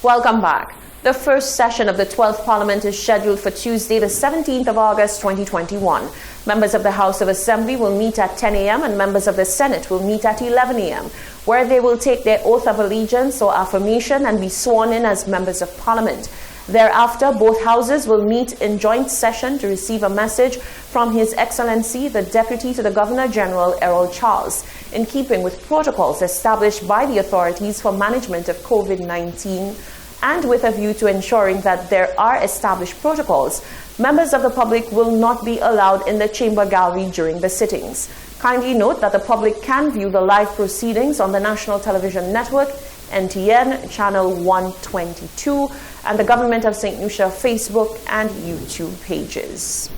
Welcome back. The first session of the 12th Parliament is scheduled for Tuesday, the 17th of August, 2021. Members of the House of Assembly will meet at 10 a.m. and members of the Senate will meet at 11 a.m., where they will take their oath of allegiance or affirmation and be sworn in as members of Parliament. Thereafter, both houses will meet in joint session to receive a message from His Excellency, the Deputy to the Governor-General, Errol Charles, in keeping with protocols established by the authorities for management of COVID-19 and with a view to ensuring that there are established protocols. Members of the public will not be allowed in the chamber gallery during the sittings. Kindly note that the public can view the live proceedings on the National Television Network, NTN, Channel 122, and the Government of St. Lucia Facebook and YouTube pages.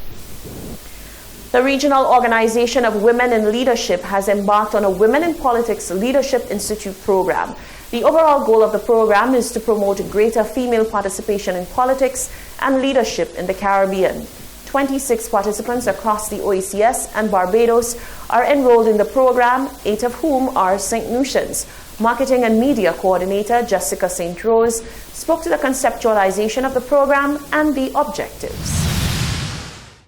The Regional Organization of Women in Leadership has embarked on a Women in Politics Leadership Institute program. The overall goal of the program is to promote greater female participation in politics and leadership in the Caribbean. 26 participants across the OECS and Barbados are enrolled in the program, 8 of whom are St. Lucians. Marketing and Media Coordinator Jessica St. Rose spoke to the conceptualization of the program and the objectives.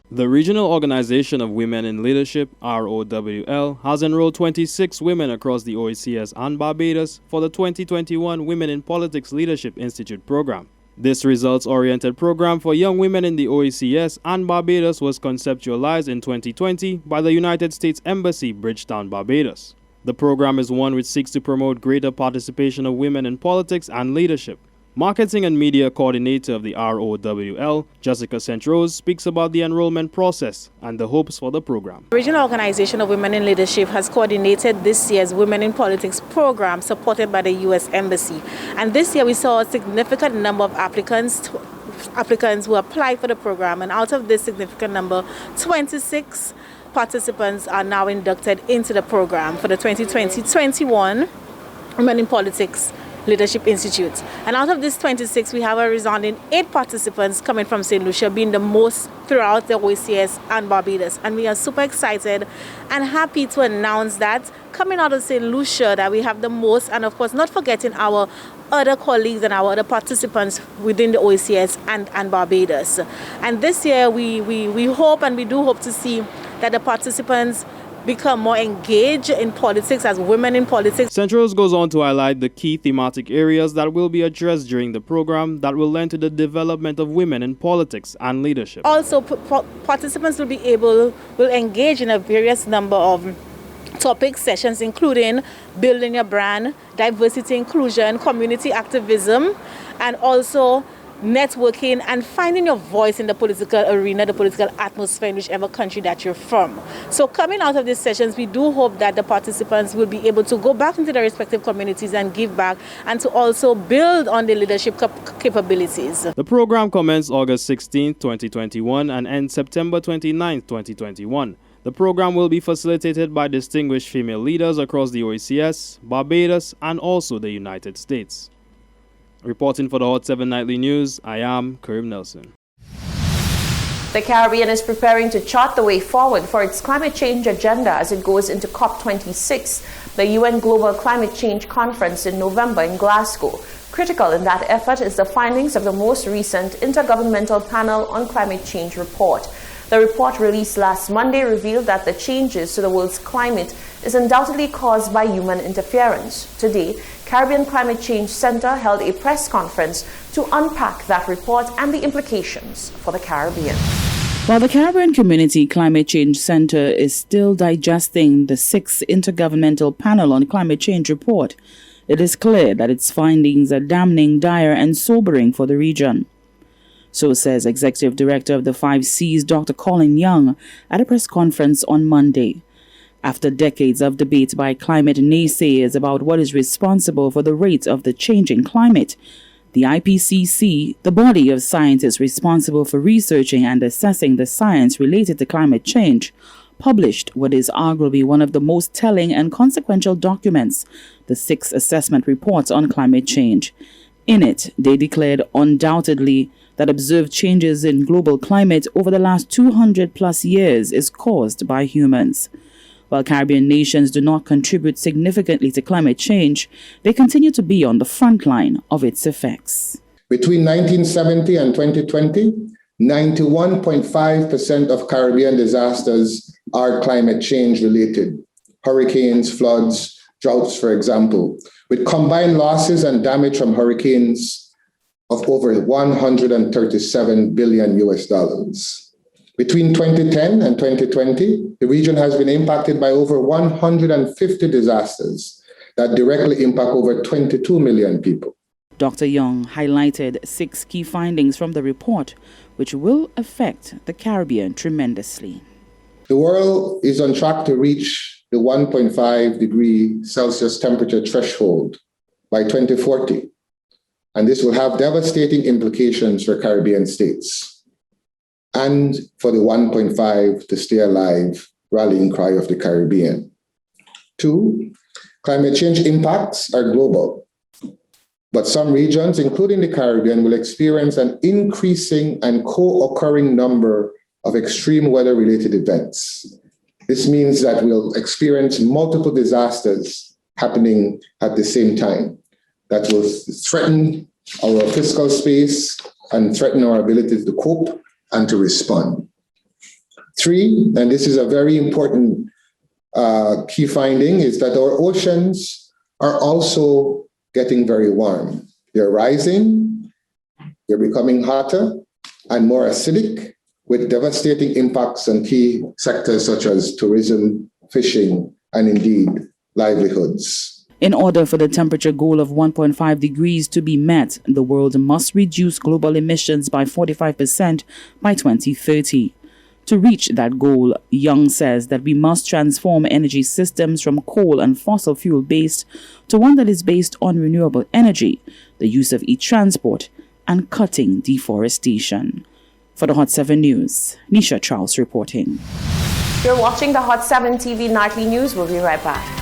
The Regional Organization of Women in Leadership, ROWL, has enrolled 26 women across the OECS and Barbados for the 2021 Women in Politics Leadership Institute program. This results-oriented program for young women in the OECS and Barbados was conceptualized in 2020 by the United States Embassy, Bridgetown, Barbados. The program is one which seeks to promote greater participation of women in politics and leadership. Marketing and Media Coordinator of the ROWL, Jessica St. Rose, speaks about the enrollment process and the hopes for the program. The Regional Organization of Women in Leadership has coordinated this year's Women in Politics program supported by the U.S. Embassy. And this year we saw a significant number of applicants who applied for the program. And out of this significant number, 26 participants are now inducted into the program for the 2020-21 Women in Politics Leadership Institute. And out of this 26, we have a resounding 8 participants coming from St. Lucia, being the most throughout the OECS and Barbados. And we are super excited and happy to announce that coming out of St. Lucia that we have the most, and of course not forgetting our other colleagues and our other participants within the OECS and Barbados. And this year we hope, and we do hope to see that the participants become more engaged in politics as women in politics. St. Rose goes on to highlight the key thematic areas that will be addressed during the program that will lend to the development of women in politics and leadership. Also, participants will engage in a various number of topic sessions, including building your brand, diversity, inclusion, community activism, and also networking and finding your voice in the political arena, the political atmosphere in whichever country that you're from. So coming out of these sessions, we do hope that the participants will be able to go back into their respective communities and give back, and to also build on their leadership capabilities. The program commenced August 16, 2021 and ends September 29, 2021. The program will be facilitated by distinguished female leaders across the OECS, Barbados, and also the United States. Reporting for the Hot 7 Nightly News, I am Karim Nelson. The Caribbean is preparing to chart the way forward for its climate change agenda as it goes into COP26, the UN Global Climate Change Conference in November in Glasgow. Critical in that effort is the findings of the most recent Intergovernmental Panel on Climate Change report. The report released last Monday revealed that the changes to the world's climate is undoubtedly caused by human interference. Today, Caribbean Climate Change Center held a press conference to unpack that report and the implications for the Caribbean. While the Caribbean Community Climate Change Center is still digesting the 6th Intergovernmental Panel on Climate Change report, it is clear that its findings are damning, dire, and sobering for the region. So says Executive Director of the 5Cs, Dr. Colin Young, at a press conference on Monday. After decades of debate by climate naysayers about what is responsible for the rate of the changing climate, the IPCC, the body of scientists responsible for researching and assessing the science related to climate change, published what is arguably one of the most telling and consequential documents, the 6th Assessment Report on Climate Change. In it, they declared undoubtedly that observed changes in global climate over the last 200 plus years is caused by humans. While Caribbean nations do not contribute significantly to climate change, they continue to be on the front line of its effects. Between 1970 and 2020, 91.5% of Caribbean disasters are climate change related. Hurricanes, floods, droughts, for example, with combined losses and damage from hurricanes of over $137 billion. Between 2010 and 2020, the region has been impacted by over 150 disasters that directly impact over 22 million people. Dr. Young highlighted 6 key findings from the report, which will affect the Caribbean tremendously. The world is on track to reach the 1.5 degree Celsius temperature threshold by 2040. And this will have devastating implications for Caribbean states and for the 1.5 to stay alive rallying cry of the Caribbean. 2, climate change impacts are global, but some regions, including the Caribbean, will experience an increasing and co-occurring number of extreme weather-related events. This means that we'll experience multiple disasters happening at the same time that will threaten our fiscal space and threaten our ability to cope and to respond. 3, and this is a very important key finding, is that our oceans are also getting very warm. They're rising, they're becoming hotter and more acidic, with devastating impacts on key sectors such as tourism, fishing, and indeed livelihoods. In order for the temperature goal of 1.5 degrees to be met, the world must reduce global emissions by 45% by 2030. To reach that goal, Young says that we must transform energy systems from coal and fossil fuel based to one that is based on renewable energy, the use of e-transport, and cutting deforestation. For the Hot 7 News, Nisha Charles reporting. You're watching the Hot 7 TV Nightly News. We'll be right back.